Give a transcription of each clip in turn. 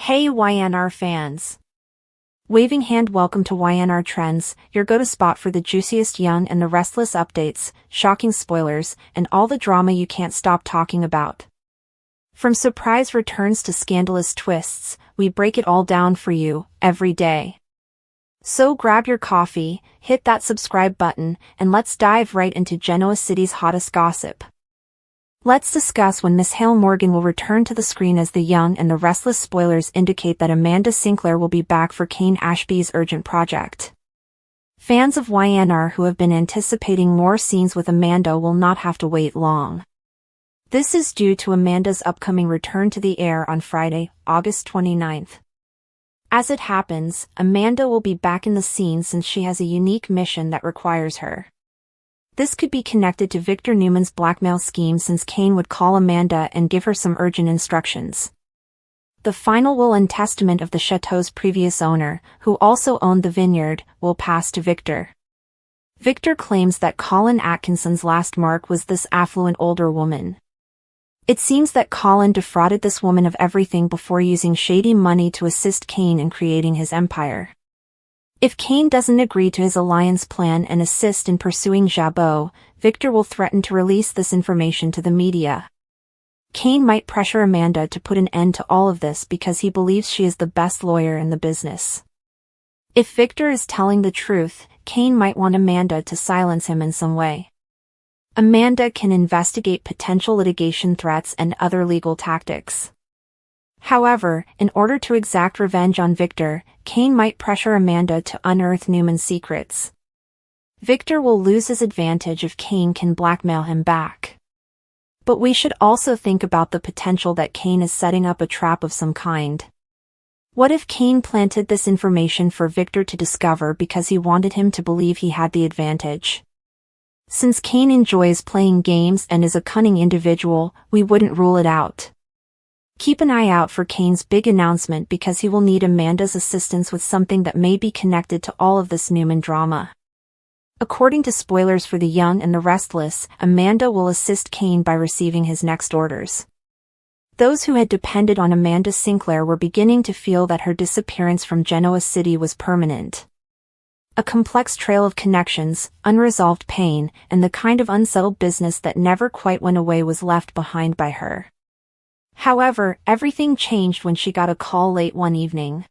Hey YNR fans! Waving hand, welcome to YNR Trends, your go-to spot for the juiciest Young and the Restless updates, shocking spoilers, and all the drama you can't stop talking about. From surprise returns to scandalous twists, we break it all down for you, every day. So grab your coffee, hit that subscribe button, and let's dive right into Genoa City's hottest gossip. Let's discuss when Miss Hale Morgan will return to the screen as the Young and the Restless. Spoilers indicate that Amanda Sinclair will be back for Kane Ashby's urgent project. Fans of YNR who have been anticipating more scenes with Amanda will not have to wait long. This is due to Amanda's upcoming return to the air on Friday, August 29th. As it happens, Amanda will be back in the scene since she has a unique mission that requires her. This could be connected to Victor Newman's blackmail scheme, since Kane would call Amanda and give her some urgent instructions. The final will and testament of the chateau's previous owner, who also owned the vineyard, will pass to Victor. Victor claims that Colin Atkinson's last mark was this affluent older woman. It seems that Colin defrauded this woman of everything before using shady money to assist Kane in creating his empire. If Kane doesn't agree to his alliance plan and assist in pursuing Jabot, Victor will threaten to release this information to the media. Kane might pressure Amanda to put an end to all of this because he believes she is the best lawyer in the business. If Victor is telling the truth, Kane might want Amanda to silence him in some way. Amanda can investigate potential litigation threats and other legal tactics. However, in order to exact revenge on Victor, Kane might pressure Amanda to unearth Newman's secrets. Victor will lose his advantage if Kane can blackmail him back. But we should also think about the potential that Kane is setting up a trap of some kind. What if Kane planted this information for Victor to discover because he wanted him to believe he had the advantage? Since Kane enjoys playing games and is a cunning individual, we wouldn't rule it out. Keep an eye out for Kane's big announcement because he will need Amanda's assistance with something that may be connected to all of this Newman drama. According to spoilers for the Young and the Restless, Amanda will assist Kane by receiving his next orders. Those who had depended on Amanda Sinclair were beginning to feel that her disappearance from Genoa City was permanent. A complex trail of connections, unresolved pain, and the kind of unsettled business that never quite went away was left behind by her. However, everything changed when she got a call late one evening.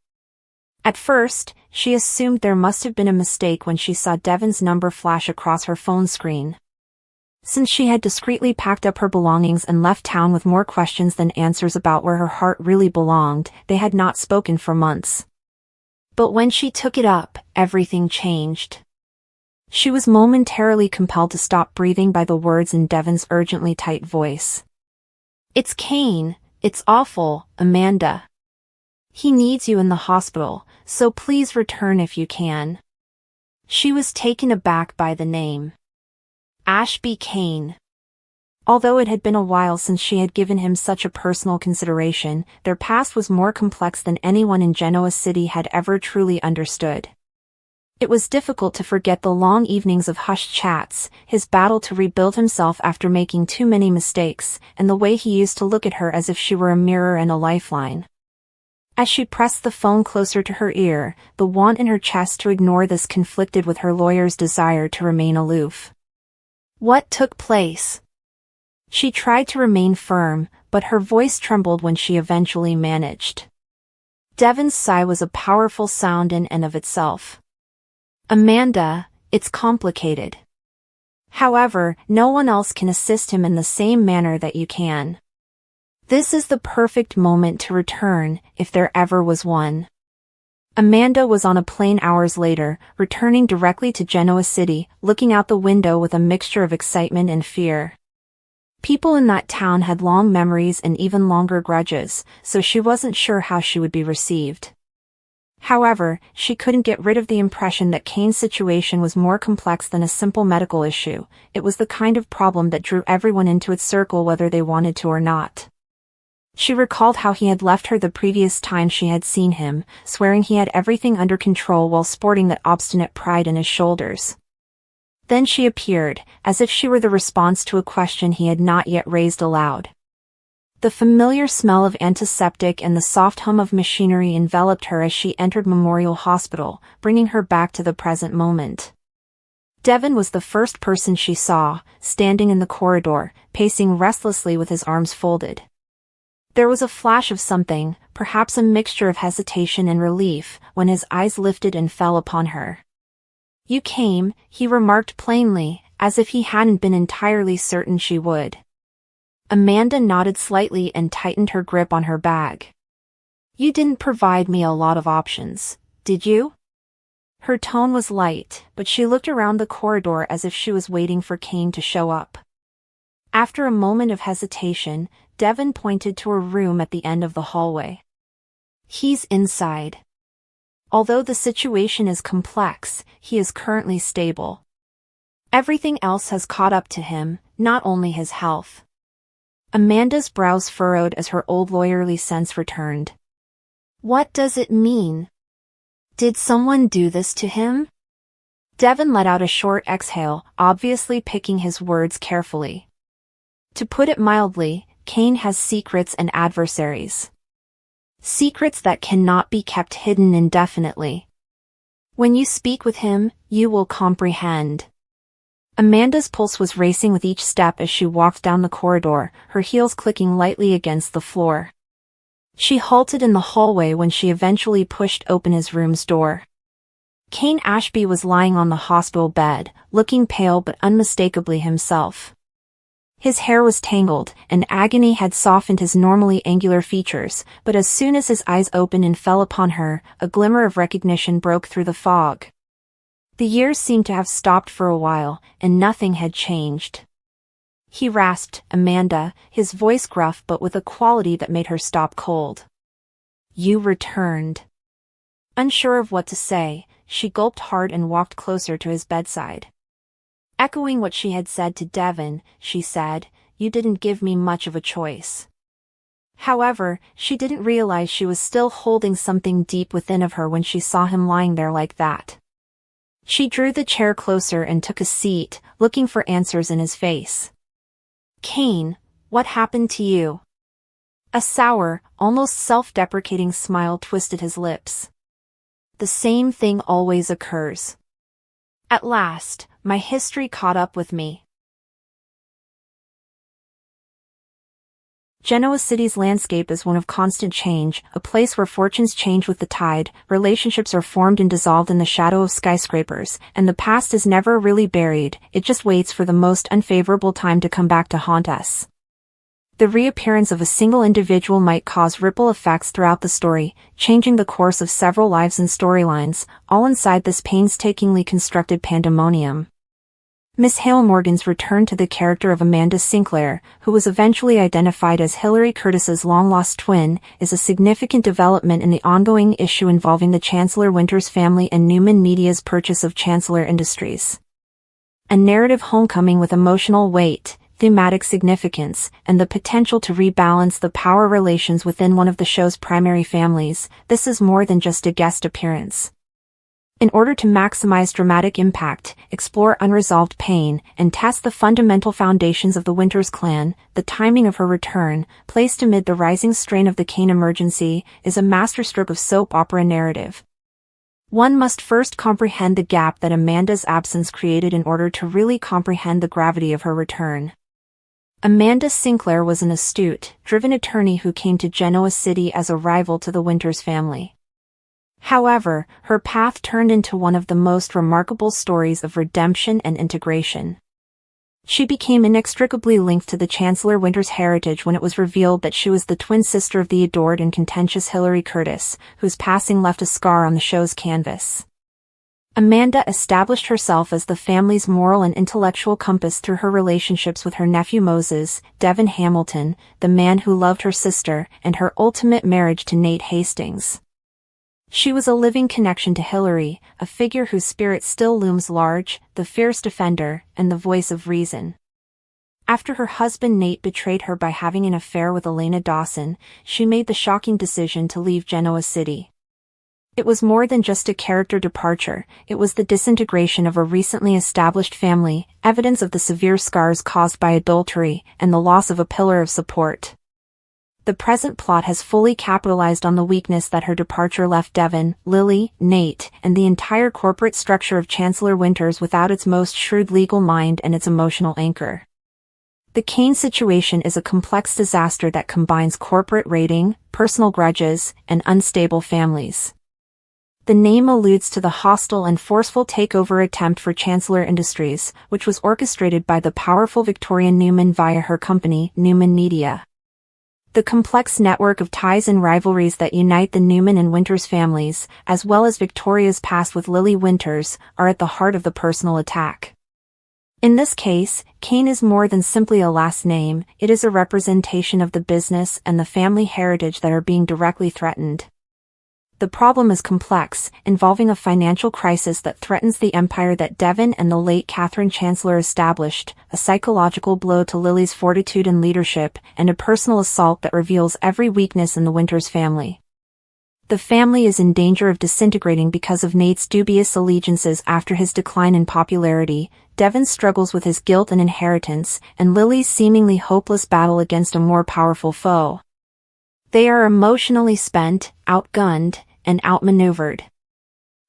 At first, she assumed there must have been a mistake when she saw Devon's number flash across her phone screen. Since she had discreetly packed up her belongings and left town with more questions than answers about where her heart really belonged, they had not spoken for months. But when she took it up, everything changed. She was momentarily compelled to stop breathing by the words in Devon's urgently tight voice. "It's Kane, it's awful, Amanda. He needs you in the hospital, so please return if you can." She was taken aback by the name. Ashby Kane. Although it had been a while since she had given him such a personal consideration, their past was more complex than anyone in Genoa City had ever truly understood. It was difficult to forget the long evenings of hushed chats, his battle to rebuild himself after making too many mistakes, and the way he used to look at her as if she were a mirror and a lifeline. As she pressed the phone closer to her ear, the want in her chest to ignore this conflicted with her lawyer's desire to remain aloof. What took place? She tried to remain firm, but her voice trembled when she eventually managed. Devon's sigh was a powerful sound in and of itself. "Amanda, it's complicated. However, no one else can assist him in the same manner that you can. This is the perfect moment to return, if there ever was one." Amanda was on a plane hours later, returning directly to Genoa City, looking out the window with a mixture of excitement and fear. People in that town had long memories and even longer grudges, so she wasn't sure how she would be received. However, she couldn't get rid of the impression that Kane's situation was more complex than a simple medical issue. It was the kind of problem that drew everyone into its circle whether they wanted to or not. She recalled how he had left her the previous time she had seen him, swearing he had everything under control while sporting that obstinate pride in his shoulders. Then she appeared, as if she were the response to a question he had not yet raised aloud. The familiar smell of antiseptic and the soft hum of machinery enveloped her as she entered Memorial Hospital, bringing her back to the present moment. Devin was the first person she saw, standing in the corridor, pacing restlessly with his arms folded. There was a flash of something, perhaps a mixture of hesitation and relief, when his eyes lifted and fell upon her. "You came," he remarked plainly, as if he hadn't been entirely certain she would. Amanda nodded slightly and tightened her grip on her bag. "You didn't provide me a lot of options, did you?" Her tone was light, but she looked around the corridor as if she was waiting for Kane to show up. After a moment of hesitation, Devin pointed to a room at the end of the hallway. "He's inside. Although the situation is complex, he is currently stable. Everything else has caught up to him, not only his health." Amanda's brows furrowed as her old lawyerly sense returned. "What does it mean? Did someone do this to him?" Devin let out a short exhale, obviously picking his words carefully. "To put it mildly, Kane has secrets and adversaries. Secrets that cannot be kept hidden indefinitely. When you speak with him, you will comprehend." Amanda's pulse was racing with each step as she walked down the corridor, her heels clicking lightly against the floor. She halted in the hallway when she eventually pushed open his room's door. Kane Ashby was lying on the hospital bed, looking pale but unmistakably himself. His hair was tangled, and agony had softened his normally angular features, but as soon as his eyes opened and fell upon her, a glimmer of recognition broke through the fog. The years seemed to have stopped for a while, and nothing had changed. He rasped, "Amanda," his voice gruff but with a quality that made her stop cold. "You returned." Unsure of what to say, she gulped hard and walked closer to his bedside. Echoing what she had said to Devin, she said, "You didn't give me much of a choice." However, she didn't realize she was still holding something deep within of her when she saw him lying there like that. She drew the chair closer and took a seat, looking for answers in his face. "Kane, what happened to you?" A sour, almost self-deprecating smile twisted his lips. "The same thing always occurs. At last, my history caught up with me." Genoa City's landscape is one of constant change, a place where fortunes change with the tide, relationships are formed and dissolved in the shadow of skyscrapers, and the past is never really buried, it just waits for the most unfavorable time to come back to haunt us. The reappearance of a single individual might cause ripple effects throughout the story, changing the course of several lives and storylines, all inside this painstakingly constructed pandemonium. Miss Hale Morgan's return to the character of Amanda Sinclair, who was eventually identified as Hilary Curtis's long-lost twin, is a significant development in the ongoing issue involving the Chancellor Winters family and Newman Media's purchase of Chancellor Industries. A narrative homecoming with emotional weight, thematic significance, and the potential to rebalance the power relations within one of the show's primary families, this is more than just a guest appearance. In order to maximize dramatic impact, explore unresolved pain, and test the fundamental foundations of the Winters clan, the timing of her return, placed amid the rising strain of the Kane emergency, is a masterstroke of soap opera narrative. One must first comprehend the gap that Amanda's absence created in order to really comprehend the gravity of her return. Amanda Sinclair was an astute, driven attorney who came to Genoa City as a rival to the Winters family. However, her path turned into one of the most remarkable stories of redemption and integration. She became inextricably linked to the Chancellor Winters' heritage when it was revealed that she was the twin sister of the adored and contentious Hilary Curtis, whose passing left a scar on the show's canvas. Amanda established herself as the family's moral and intellectual compass through her relationships with her nephew Moses, Devin Hamilton, the man who loved her sister, and her ultimate marriage to Nate Hastings. She was a living connection to Hilary, a figure whose spirit still looms large, the fierce defender, and the voice of reason. After her husband Nate betrayed her by having an affair with Elena Dawson, she made the shocking decision to leave Genoa City. It was more than just a character departure, it was the disintegration of a recently established family, evidence of the severe scars caused by adultery, and the loss of a pillar of support. The present plot has fully capitalized on the weakness that her departure left Devon, Lily, Nate, and the entire corporate structure of Chancellor Winters without its most shrewd legal mind and its emotional anchor. The Kane situation is a complex disaster that combines corporate raiding, personal grudges, and unstable families. The name alludes to the hostile and forceful takeover attempt for Chancellor Industries, which was orchestrated by the powerful Victoria Newman via her company, Newman Media. The complex network of ties and rivalries that unite the Newman and Winters families, as well as Victoria's past with Lily Winters, are at the heart of the personal attack. In this case, Kane is more than simply a last name, it is a representation of the business and the family heritage that are being directly threatened. The problem is complex, involving a financial crisis that threatens the empire that Devon and the late Catherine Chancellor established, a psychological blow to Lily's fortitude and leadership, and a personal assault that reveals every weakness in the Winters family. The family is in danger of disintegrating because of Nate's dubious allegiances after his decline in popularity, Devon struggles with his guilt and inheritance, and Lily's seemingly hopeless battle against a more powerful foe. They are emotionally spent, outgunned, and outmaneuvered.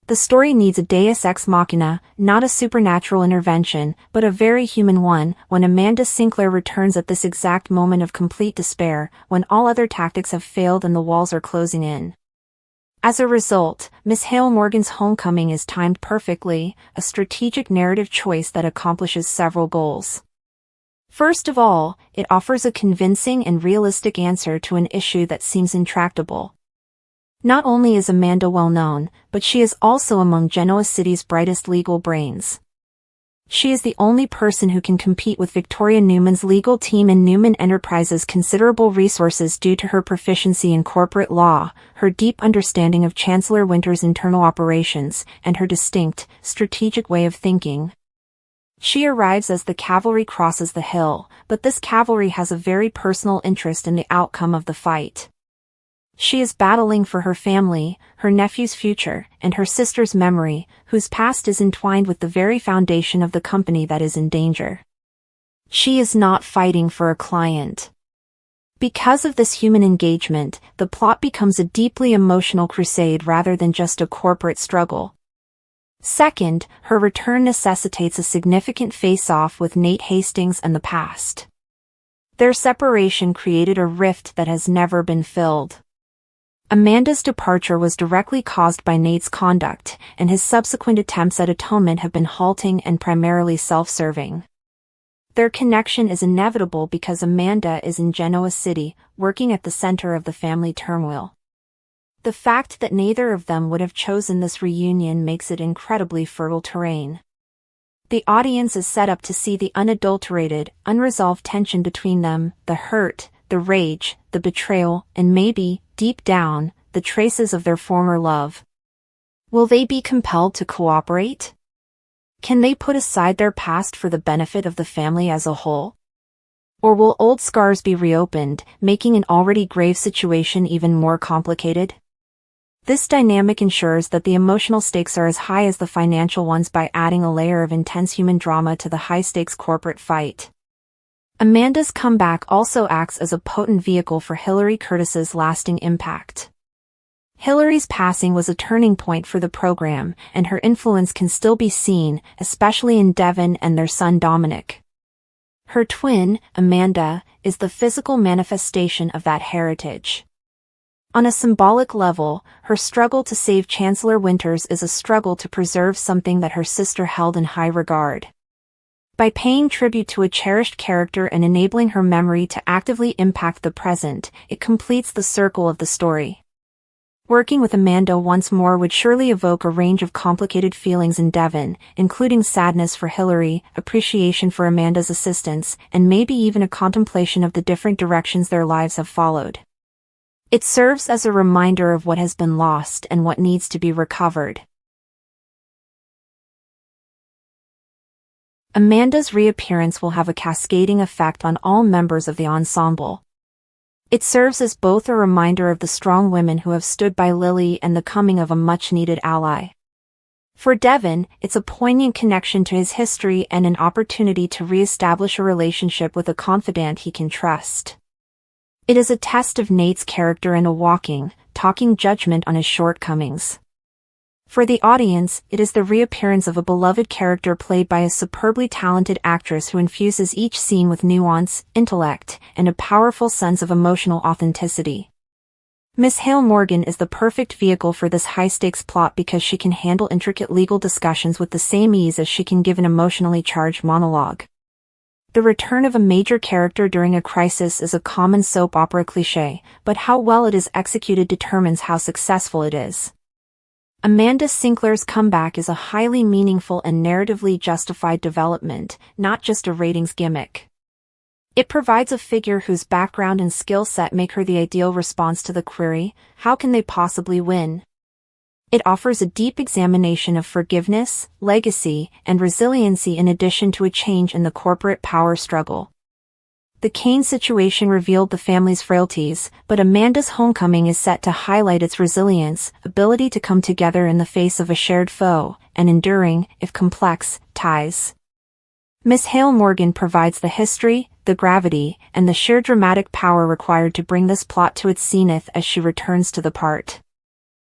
The story needs a deus ex machina, not a supernatural intervention, but a very human one, when Amanda Sinclair returns at this exact moment of complete despair, when all other tactics have failed and the walls are closing in. As a result, Miss Hale Morgan's homecoming is timed perfectly, a strategic narrative choice that accomplishes several goals. First of all, it offers a convincing and realistic answer to an issue that seems intractable. Not only is Amanda well known, but she is also among Genoa City's brightest legal brains. She is the only person who can compete with Victoria Newman's legal team and Newman Enterprises' considerable resources due to her proficiency in corporate law, her deep understanding of Chancellor Winters' internal operations, and her distinct, strategic way of thinking. She arrives as the cavalry crosses the hill, but this cavalry has a very personal interest in the outcome of the fight. She is battling for her family, her nephew's future, and her sister's memory, whose past is entwined with the very foundation of the company that is in danger. She is not fighting for a client. Because of this human engagement, the plot becomes a deeply emotional crusade rather than just a corporate struggle. Second, her return necessitates a significant face-off with Nate Hastings and the past. Their separation created a rift that has never been filled. Amanda's departure was directly caused by Nate's conduct, and his subsequent attempts at atonement have been halting and primarily self-serving. Their connection is inevitable because Amanda is in Genoa City, working at the center of the family turmoil. The fact that neither of them would have chosen this reunion makes it incredibly fertile terrain. The audience is set up to see the unadulterated, unresolved tension between them, the hurt, the rage, the betrayal, and maybe, deep down, the traces of their former love. Will they be compelled to cooperate? Can they put aside their past for the benefit of the family as a whole? Or will old scars be reopened, making an already grave situation even more complicated? This dynamic ensures that the emotional stakes are as high as the financial ones by adding a layer of intense human drama to the high-stakes corporate fight. Amanda's comeback also acts as a potent vehicle for Hilary Curtis's lasting impact. Hilary's passing was a turning point for the program, and her influence can still be seen, especially in Devon and their son Dominic. Her twin, Amanda, is the physical manifestation of that heritage. On a symbolic level, her struggle to save Chancellor Winters is a struggle to preserve something that her sister held in high regard. By paying tribute to a cherished character and enabling her memory to actively impact the present, it completes the circle of the story. Working with Amanda once more would surely evoke a range of complicated feelings in Devon, including sadness for Hilary, appreciation for Amanda's assistance, and maybe even a contemplation of the different directions their lives have followed. It serves as a reminder of what has been lost and what needs to be recovered. Amanda's reappearance will have a cascading effect on all members of the ensemble. It serves as both a reminder of the strong women who have stood by Lily and the coming of a much-needed ally. For Devon, it's a poignant connection to his history and an opportunity to re-establish a relationship with a confidant he can trust. It is a test of Nate's character and a walking, talking judgment on his shortcomings. For the audience, it is the reappearance of a beloved character played by a superbly talented actress who infuses each scene with nuance, intellect, and a powerful sense of emotional authenticity. Miss Hale Morgan is the perfect vehicle for this high-stakes plot because she can handle intricate legal discussions with the same ease as she can give an emotionally charged monologue. The return of a major character during a crisis is a common soap opera cliché, but how well it is executed determines how successful it is. Amanda Sinclair's comeback is a highly meaningful and narratively justified development, not just a ratings gimmick. It provides a figure whose background and skill set make her the ideal response to the query, how can they possibly win? It offers a deep examination of forgiveness, legacy, and resiliency in addition to a change in the corporate power struggle. The Kane situation revealed the family's frailties, but Amanda's homecoming is set to highlight its resilience, ability to come together in the face of a shared foe, and enduring, if complex, ties. Miss Hale Morgan provides the history, the gravity, and the sheer dramatic power required to bring this plot to its zenith as she returns to the part.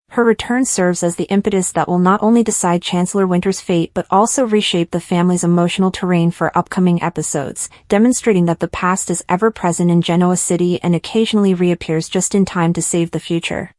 Her return serves as the impetus that will not only decide Chancellor Winter's fate but also reshape the family's emotional terrain for upcoming episodes, demonstrating that the past is ever present in Genoa City and occasionally reappears just in time to save the future.